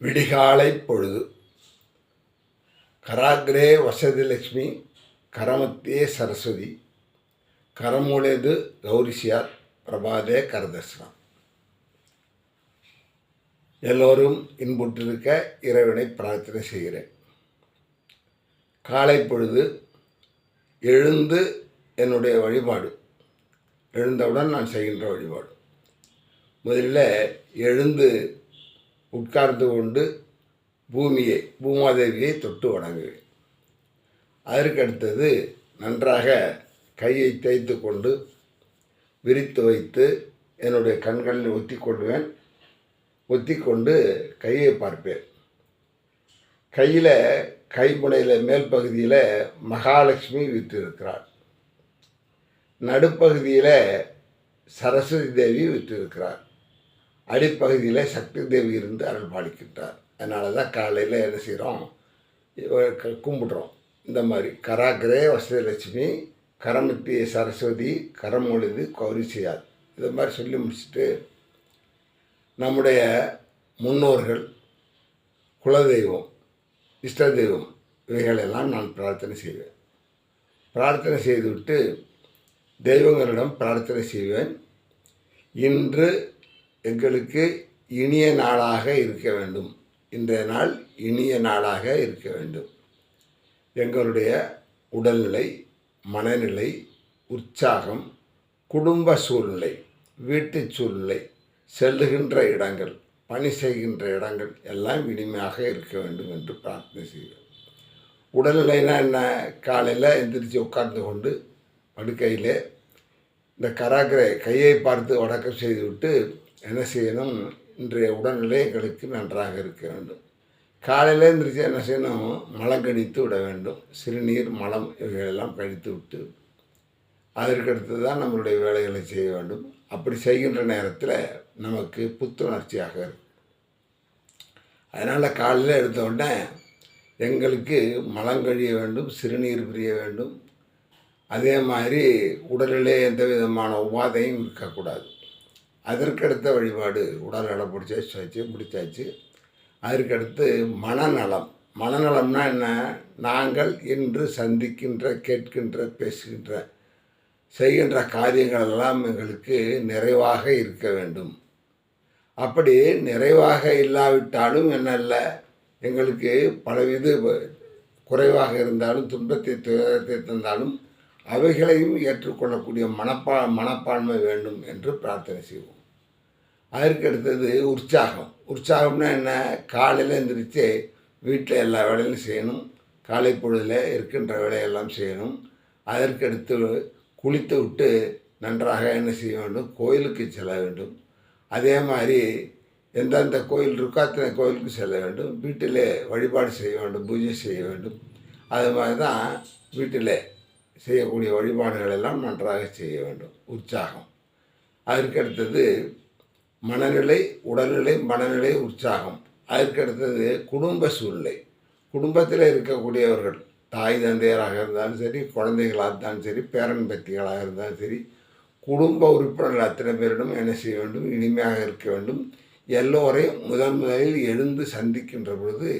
விடிகாலை பொழுது. கராக்ரே வசதிலக்ஷ்மி கரமத்தியே சரஸ்வதி கரமூலேது கௌரிசியார் பிரபாதே கரதர்சனம். எல்லோரும் இன்புற்றிருக்க இறைவனை பிரார்த்தனை செய்கிறேன். காலை பொழுது எழுந்து என்னுடைய வழிபாடு, எழுந்தவுடன் நான் செய்கின்ற வழிபாடு. முதல்ல எழுந்து உட்கார்ந்து கொண்டு பூமாதேவியை தொட்டு வணங்குவேன். அதற்கு அடுத்தது நன்றாக கையை தேய்த்து கொண்டு விரித்து வைத்து என்னுடைய கண்களில் ஒத்தி கொண்டு கையை பார்ப்பேன். கையில் கைமுனையில் மேல் பகுதியில் மகாலட்சுமி விற்றிருக்கிறார், நடுப்பகுதியில் சரஸ்வதி தேவி விற்றிருக்கிறார், அடிப்பகுதியில் சக்தி தேவி இருந்து அருள் பாலிக்கின்றார். அதனால தான் காலையில் என்ன செய்கிறோம், கும்பிட்றோம். இந்த மாதிரி கராக்ரே வசதிலட்சுமி கரமத்திய சரஸ்வதி கரமொழிது கௌரிசியார், இதை மாதிரி சொல்லி முடிச்சுட்டு நம்முடைய முன்னோர்கள், குலதெய்வம், இஷ்ட தெய்வம் இவைகளெல்லாம் நான் பிரார்த்தனை செய்வேன். பிரார்த்தனை செய்துவிட்டு தெய்வங்களிடம் பிரார்த்தனை செய்வேன். இன்று எங்களுக்கு இனிய நாளாக இருக்க வேண்டும், இன்றைய நாள் இனிய நாளாக இருக்க வேண்டும். எங்களுடைய உடல்நிலை, மனநிலை, உற்சாகம், குடும்ப சூழ்நிலை, வீட்டு சூழ்நிலை, செல்லுகின்ற இடங்கள், பணி செய்கின்ற இடங்கள் எல்லாம் இனிமையாக இருக்க வேண்டும் என்று பிரார்த்தனை செய்வேன். உடல்நிலைனா என்ன, காலையில் எந்திரிச்சு உட்கார்ந்து கொண்டு படுக்கையில் இந்த கராக்கரை கையை பார்த்து வணக்கம் செய்துவிட்டு என்ன செய்யணும், இன்றைய உடல்நிலை எங்களுக்கு நன்றாக இருக்க வேண்டும். காலையில் எழுந்திரிச்சு என்ன செய்யணும், மலம் கழித்து விட வேண்டும். சிறுநீர், மலம் இவைகளெல்லாம் கழித்து விட்டு அதற்கடுத்து தான் நம்மளுடைய வேலைகளை செய்ய வேண்டும். அப்படி செய்கின்ற நேரத்தில் நமக்கு புத்துணர்ச்சியாக இருக்கும். அதனால் காலையில் எடுத்த உடனே எங்களுக்கு மலம் கழிய வேண்டும், சிறுநீர் பிரிய வேண்டும். அதே மாதிரி உடலிலே எந்த விதமான உபாதையும் இருக்கக்கூடாது. அதற்கடுத்த வழிபாடு உடல் நலம் முடிச்சாச்சு. அதற்கடுத்து மனநலம். மனநலம்னா என்ன, நாங்கள் இன்று சந்திக்கின்ற, கேட்கின்ற, பேசுகின்ற, செய்கின்ற காரியங்கள் எல்லாம் எங்களுக்கு நிறைவாக இருக்க வேண்டும். அப்படி நிறைவாக இல்லாவிட்டாலும் என்னல்ல, எங்களுக்கு பலவித குறைவாக இருந்தாலும், துன்பத்தை தந்தாலும் அவைகளையும் ஏற்றுக்கொள்ளக்கூடிய மனப்பான்மை வேண்டும் என்று பிரார்த்தனை செய்வோம். அதற்கு அடுத்தது உற்சாகம். உற்சாகம்னா என்ன, காலையில் எழுந்திரிச்சு வீட்டில் எல்லா வேலையும் செய்யணும், காலை பொழுதில் இருக்கின்ற வேலையெல்லாம் செய்யணும். அதற்கடுத்து குளித்து விட்டு நன்றாக என்ன செய்ய வேண்டும், கோயிலுக்கு செல்ல வேண்டும். அதே மாதிரி எந்தெந்த கோயில் இருக்கோ அத்தனை கோயிலுக்கு செல்ல வேண்டும். வீட்டில் வழிபாடு செய்ய வேண்டும், பூஜை செய்ய வேண்டும். அது மாதிரி தான் வீட்டில் செய்யக்கூடிய வழிபாடுகள் எல்லாம் நன்றாக செய்ய வேண்டும். உற்சாகம். அதற்கடுத்தது மனநிலை, உடல்நிலை, மனநிலை, உற்சாகம். அதற்கடுத்தது குடும்ப சூழ்நிலை. குடும்பத்தில் இருக்கக்கூடியவர்கள், தாய் தந்தையராக இருந்தாலும் சரி, குழந்தைகளாக இருந்தாலும் சரி, பேரன் பேத்திகளாக இருந்தாலும் சரி, குடும்ப உறுப்பினர்கள் அத்தனை பேரிடம் என்ன செய்ய வேண்டும், இனிமையாக இருக்க வேண்டும். எல்லோரையும் முதலில் எழுந்து சந்திக்கின்ற பொழுது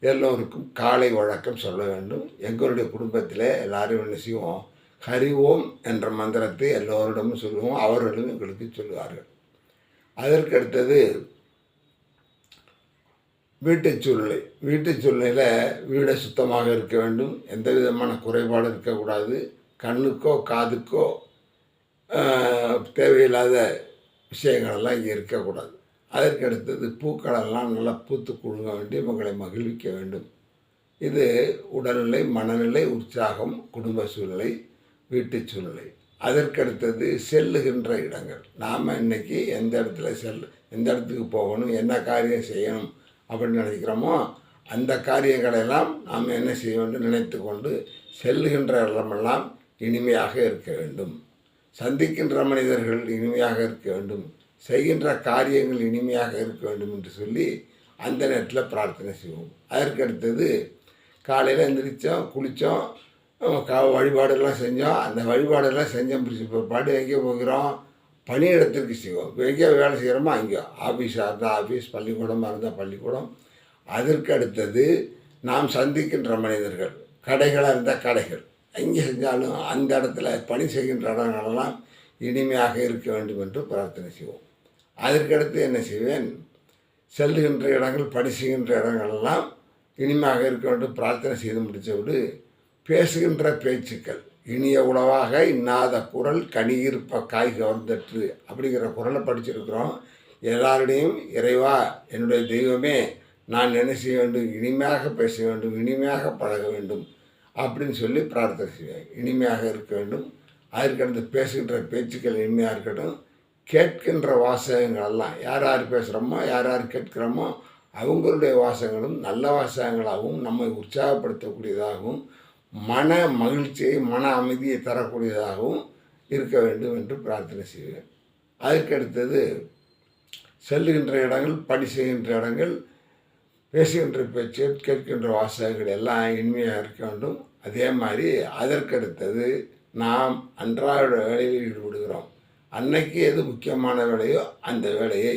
எல்லோருக்கும் காலை வழக்கம் சொல்ல வேண்டும். எங்களுடைய குடும்பத்தில் எல்லாரும் என்ன செய்வோம், ஹரி ஓம் என்ற மந்திரத்தை எல்லோரிடமும் சொல்லுவோம், அவர்களும் எங்களுக்கு சொல்லுவார்கள். அதற்கடுத்தது வீட்டு சூழ்நிலை. வீட்டு சூழ்நிலையில் வீடை சுத்தமாக இருக்க வேண்டும், எந்த விதமான குறைபாடு இருக்கக்கூடாது. கண்ணுக்கோ காதுக்கோ தேவையில்லாத விஷயங்களெல்லாம் இங்கே இருக்கக்கூடாது. அதற்கடுத்தது பூக்களெல்லாம் நல்லா பூத்து குழுங்க வேண்டி மக்களை மகிழ்விக்க வேண்டும். இது உடல்நிலை, மனநிலை, உற்சாகம், குடும்ப சூழ்நிலை, வீட்டு சூழ்நிலை. அதற்கடுத்தது செல்லுகின்ற இடங்கள். நாம் இன்றைக்கி எந்த இடத்துக்கு போகணும், என்ன காரியம் செய்யணும் அப்படின்னு நினைக்கிறோமோ அந்த காரியங்களெல்லாம் நாம் என்ன செய்ய வேண்டும், நினைத்து கொண்டு செல்லுகின்ற இடமெல்லாம் இனிமையாக இருக்க வேண்டும். சந்திக்கின்ற மனிதர்கள் இனிமையாக இருக்க வேண்டும், செய்கின்ற காரியங்கள் இனிமையாக இருக்க வேண்டும் என்று சொல்லி அந்த நேரத்தில் பிரார்த்தனை செய்வோம். அதற்கடுத்தது காலையில் எழுந்திரிச்சோம், குளித்தோம், வழிபாடெல்லாம் செஞ்சோம். அந்த வழிபாடெல்லாம் செஞ்சோம் பிற்பாடு எங்கே போகிறோம், பணியிடத்திற்கு செய்வோம். எங்கேயோ வேலை செய்கிறோமோ அங்கேயோ, ஆஃபீஸாக இருந்தால் ஆஃபீஸ், பள்ளிக்கூடமாக இருந்தால் பள்ளிக்கூடம், அதற்கு அடுத்தது நாம் சந்திக்கின்ற மனிதர்கள், கடைகளாக இருந்தால் கடைகள், எங்கே செஞ்சாலும் அந்த இடத்துல பணி செய்கின்ற இடங்களெல்லாம் இனிமையாக இருக்க வேண்டும் என்று பிரார்த்தனை செய்வோம். அதற்கடுத்து என்ன செய்வேன், செல்லுகின்ற இடங்கள், பணி செய்கின்ற இடங்களெல்லாம் இனிமையாக இருக்க வேண்டும் பிரார்த்தனை செய்து முடித்தபோது பேசுகின்ற பேச்சுக்கள், இனிய உணவாக இன்னாத குரல் கனியிருப்ப காய் கவர்ந்தற்று அப்படிங்கிற குரலை படிச்சிருக்கிறோம். எல்லாரிடையும் இறைவா, என்னுடைய தெய்வமே, நான் என்ன செய்ய வேண்டும், இனிமையாக பேச வேண்டும், இனிமையாக பழக வேண்டும் அப்படின்னு சொல்லி பிரார்த்தனை செய்வேன். இனிமையாக இருக்க வேண்டும். அதற்கடுத்து பேசுகின்ற பேச்சுக்கள் இனிமையாக இருக்கட்டும். கேட்கின்ற வாசகங்கள் எல்லாம் யார் யார் பேசுகிறோமோ, யார் யார் கேட்கிறோமோ அவங்களுடைய வாசகங்களும் நல்ல வாசகங்களாகவும் நம்மை உற்சாகப்படுத்தக்கூடியதாகவும் மன மகிழ்ச்சியை, மன அமைதியை தரக்கூடியதாகவும் இருக்க வேண்டும் என்று பிரார்த்தனை செய்வேன். அதற்கடுத்தது செல்லுகின்ற இடங்கள், பணி செய்கின்ற இடங்கள், பேசுகின்ற பேச்சு, கேட்கின்ற வாசகங்கள் எல்லாம் இனிமையாக இருக்க வேண்டும். அதே மாதிரி அதற்கடுத்தது நாம் அன்றாட வேலையில் ஈடுபடுகிறோம். அன்னைக்கு எது முக்கியமான வேலையோ அந்த வேலையை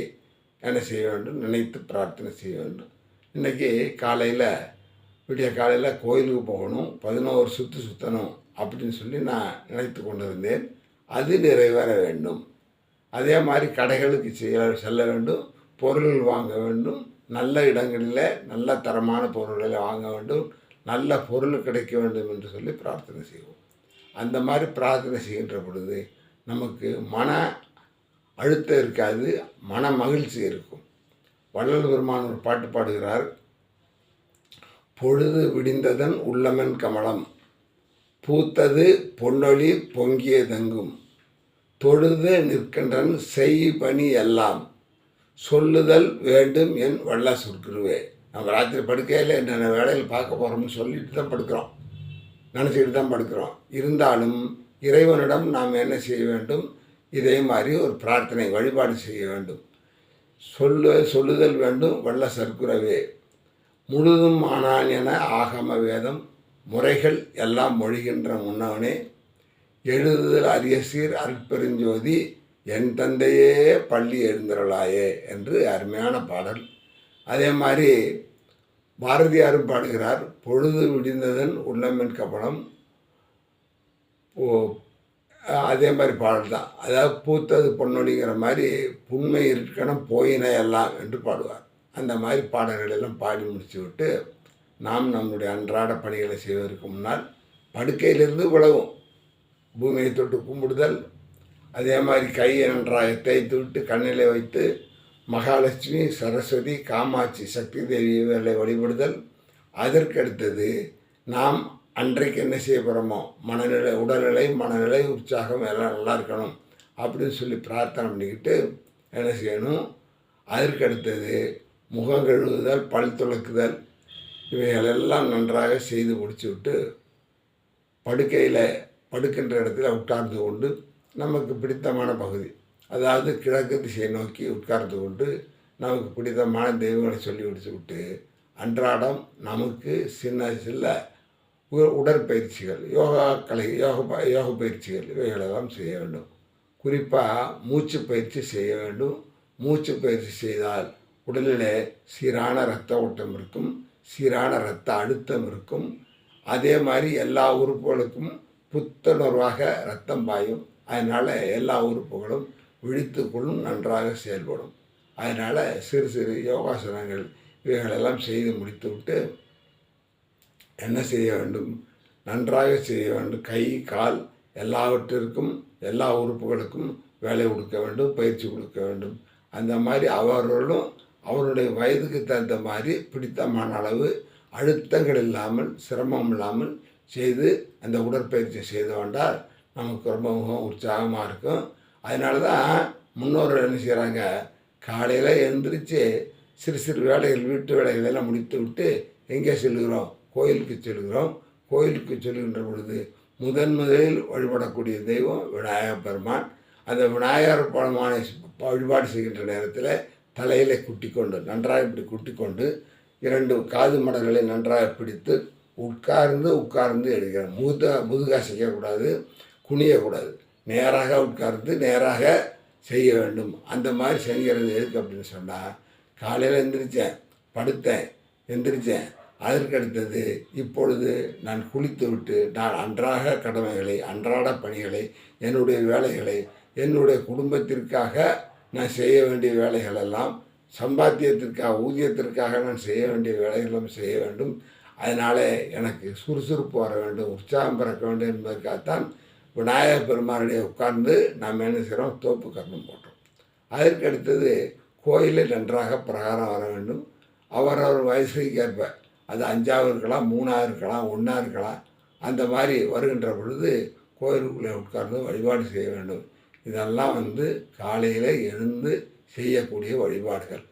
என்ன செய்ய வேண்டும், நினைத்து பிரார்த்தனை செய்ய வேண்டும். இன்றைக்கி விடிய காலையில் கோயிலுக்கு போகணும், 11 சுற்று சுற்றணும் அப்படின்னு சொல்லி நான் நினைத்து கொண்டு இருந்தேன். அது நிறைவேற வேண்டும். அதே மாதிரி கடைகளுக்கு செல்ல வேண்டும், பொருள்கள் வாங்க வேண்டும், நல்ல இடங்களில் நல்ல தரமான பொருள்களை வாங்க வேண்டும், நல்ல பொருள் கிடைக்க வேண்டும் என்று சொல்லி பிரார்த்தனை செய்வோம். அந்த மாதிரி பிரார்த்தனை செய்கின்ற பொழுது நமக்கு மன அழுத்தம் இருக்காது, மன மகிழ்ச்சி இருக்கும். வள்ளல் பெருமான் ஒரு பாட்டு பாடுகிறார், பொழுது விடிந்ததன் உள்ளமன் கமலம் பூத்தது பொன்னொழி பொங்கியதெங்கும் தொழுது நிற்கின்றன் செய் பணி எல்லாம் சொல்லுதல் வேண்டும் என் வல்ல சொற்குருவே. நம்ம ராத்திரி படுக்கையில் என்னென்ன வேலையில் பார்க்க போகிறோம்னு சொல்லிட்டு தான் படுக்கிறோம், நினச்சிக்கிட்டு தான் படுக்கிறோம். இருந்தாலும் இறைவனிடம் நாம் என்ன செய்ய வேண்டும், இதே மாதிரி ஒரு பிரார்த்தனை வழிபாடு செய்ய வேண்டும். சொல்லுதல் வேண்டும் வல்ல சற்குருவே. முழுதும் ஆனான் என ஆகம வேதம் முறைகள் எல்லாம் மொழிகின்ற முன்னவனே, எழுதுதல் அரிய சீர் அருட்பெருஞ்சோதி என் தந்தையே பள்ளி எழுந்தருளாயே என்று அருமையான பாடல். அதே மாதிரி பாரதியாரும் பாடுகிறார், பொழுது விடிந்ததன் உள்ளமென் கபடம். அதே மாதிரி பாடல் தான். அதாவது பூத்தது பொன்னொழிங்கிற மாதிரி புண்மை இருக்கணும் போயின எல்லாம் என்று பாடுவார். அந்த மாதிரி பாடல்கள் எல்லாம் பாடி முடித்து விட்டு நாம் நம்முடைய அன்றாட பணிகளை செய்வதற்கு முன்னால் படுக்கையிலிருந்து விலகும் பூமியை தொட்டு கும்பிடுதல். அதே மாதிரி கையை நன்றாக தேய்த்து விட்டு கண்ணிலே வைத்து மகாலட்சுமி, சரஸ்வதி, காமாட்சி, சக்தி தேவியை வழிபடுதல். அதற்கடுத்தது நாம் அன்றைக்கு என்ன செய்ய போகிறோமோ, மனநிலை, உடல்நிலை, மனநிலை, உற்சாகம் எல்லாம் நல்லா இருக்கணும் அப்படின்னு சொல்லி பிரார்த்தனை பண்ணிக்கிட்டு என்ன செய்யணும். அதற்கடுத்தது முகம் கழுவுதல், பல் துலக்குதல், இவைகளெல்லாம் நன்றாக செய்து முடிச்சு விட்டு படுக்கையில் படுக்கின்ற இடத்துல உட்கார்ந்து கொண்டு நமக்கு பிடித்தமான பகுதி, அதாவது கிழக்கு திசையை நோக்கி உட்கார்ந்து கொண்டு நமக்கு பிடித்தமான தெய்வங்களை சொல்லி முடிச்சு விட்டு அன்றாடம் நமக்கு சின்ன உடற்பயிற்சிகள், யோக பயிற்சிகள் இவைகளெல்லாம் செய்ய வேண்டும். குறிப்பாக மூச்சு பயிற்சி செய்ய வேண்டும். மூச்சு பயிற்சி செய்தால் உடலில் சீரான இரத்த ஓட்டம் இருக்கும், சீரான இரத்த அழுத்தம் இருக்கும். அதே மாதிரி எல்லா உறுப்புகளுக்கும் புத்துணர்வாக இரத்தம் பாயும். அதனால் எல்லா உறுப்புகளும் விழித்துக்குள்ளும் நன்றாக செயல்படும். அதனால் சிறு சிறு யோகாசனங்கள் இவைகளெல்லாம் செய்து முடித்து விட்டு என்ன செய்ய வேண்டும், நன்றாக செய்ய வேண்டும். கை, கால் எல்லாவற்றிற்கும், எல்லா உறுப்புகளுக்கும் வேலை கொடுக்க வேண்டும், பயிற்சி கொடுக்க வேண்டும். அந்த மாதிரி அவர்களும் அவருடைய வயதுக்கு தகுந்த மாதிரி பிடித்தமான அளவு அழுத்தங்கள் இல்லாமல், சிரமம் இல்லாமல் செய்து அந்த உடற்பயிற்சி செய்து கொண்டால் நமக்கு ரொம்ப உற்சாகமாக இருக்கும். அதனால தான் முன்னோர்கள் என்ன செய்கிறாங்க, காலையில் எழுந்திரிச்சு சிறு சிறு வேலைகள், வீட்டு வேலைகளெல்லாம் முடித்து விட்டு எங்கே செல்கிறோம், கோயிலுக்கு செல்கிறோம். கோயிலுக்கு செல்கின்ற பொழுது முதலில் வழிபடக்கூடிய தெய்வம் விநாயகர் பெருமான். அந்த விநாயகர் பெருமானை வழிபாடு செய்கின்ற நேரத்தில் தலையில் குட்டிக்கொண்டு, நன்றாக இப்படி குட்டிக்கொண்டு 2 காது மடல்களை நன்றாக பிடித்து உட்கார்ந்து எடுக்கிறோம். முதுகாக செய்யக்கூடாது, குனியக்கூடாது, நேராக உட்கார்ந்து நேராக செய்ய வேண்டும். அந்த மாதிரி செய்கிறது எதுக்கு அப்படின்னு சொன்னால், காலையில் எழுந்திரிச்சேன், படுத்தேன், எந்திரிச்சேன். அதற்கு அடுத்தது இப்பொழுது நான் குளித்துவிட்டு நான் அன்றாட கடமைகளை, அன்றாட பணிகளை, என்னுடைய வேலைகளை, என்னுடைய குடும்பத்திற்காக நான் செய்ய வேண்டிய வேலைகளெல்லாம் சம்பாத்தியத்திற்காக, ஊதியத்திற்காக நான் செய்ய வேண்டிய வேலைகளும் செய்ய வேண்டும். அதனால் எனக்கு சுறுசுறுப்பு வர வேண்டும், உற்சாகம் பிறக்க வேண்டும் என்பதற்காகத்தான் விநாயகர் பெருமானுடைய உட்கார்ந்து நாம் என்ன செய்கிறோம், தோப்பு கர்ணம் போட்டோம். அதற்கு அடுத்தது கோயிலில் நன்றாக பிரகாரம் வர வேண்டும். அவரவர் வயசுக்கு ஏற்ப, அது 5ஆவது இருக்கலாம், 3ஆவது இருக்கலாம், 1ஆக இருக்கலாம், அந்த மாதிரி வருகின்ற பொழுது கோயிலுக்குள்ளே உட்கார்ந்து வழிபாடு செய்ய வேண்டும். இதெல்லாம் காலையில் எழுந்து செய்யக்கூடிய வழிபாடுகள்.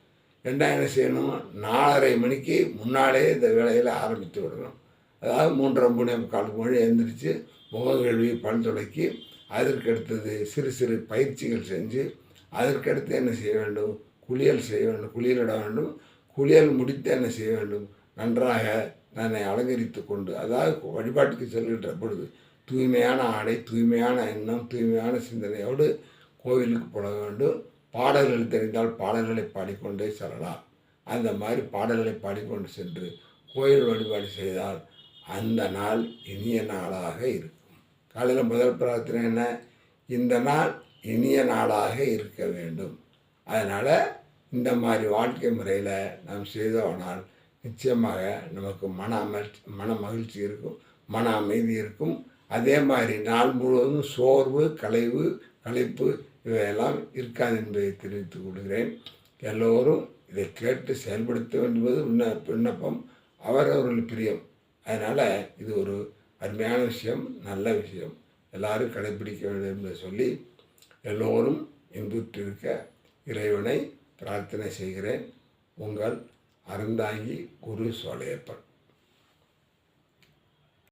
என்ன செய்யணும், 4:30 மணிக்கு முன்னாலே இந்த வேலையில் ஆரம்பித்து விடணும். அதாவது 3:30 மணி எழுந்திரிச்சு முகம் கழுவி பல் துளக்கி, அதற்கு அடுத்தது சிறு சிறு பயிற்சிகள் செஞ்சு, அதற்கடுத்து என்ன செய்ய வேண்டும், குளியல் செய்ய வேண்டும், குளியலிட வேண்டும். குளியல் முடித்து என்ன செய்ய வேண்டும், நன்றாக தன்னை அலங்கரித்து கொண்டு, அதாவது வழிபாட்டுக்கு செல்கின்ற பொழுது தூய்மையான ஆடை, தூய்மையான எண்ணம், தூய்மையான சிந்தனையோடு கோவிலுக்கு போட வேண்டும். பாடல்கள் தெரிந்தால் பாடல்களை பாடிக்கொண்டே செல்லலாம். அந்த மாதிரி பாடல்களை பாடிக்கொண்டு சென்று கோயில் வழிபாடு செய்தால் அந்த நாள் இனிய நாளாக இருக்கும். காலையில் முதல் பிரார்த்தனை என்ன, இந்த நாள் இனிய நாளாக இருக்க வேண்டும். அதனால் இந்த மாதிரி வாழ்க்கை முறையில் நாம் செய்தோனால் நிச்சயமாக நமக்கு மன மகிழ்ச்சி இருக்கும், மன அமைதி இருக்கும். அதே மாதிரி நாள் முழுவதும் சோர்வு, களைப்பு இவையெல்லாம் இருக்காது என்பதை தெரிவித்துக் கொள்கிறேன். எல்லோரும் இதை கேட்டு செயல்படுத்த வேண்டுவது விண்ணப்பம், அவரவர்கள் பிரியம். அதனால் இது ஒரு அருமையான விஷயம், நல்ல விஷயம், எல்லாரும் கடைப்பிடிக்க வேண்டும் என்று சொல்லி எல்லோரும் இன்புற்றிருக்க இறைவனை பிரார்த்தனை செய்கிறேன். உங்கள் அறந்தாங்கி குரு சோலையப்பன்.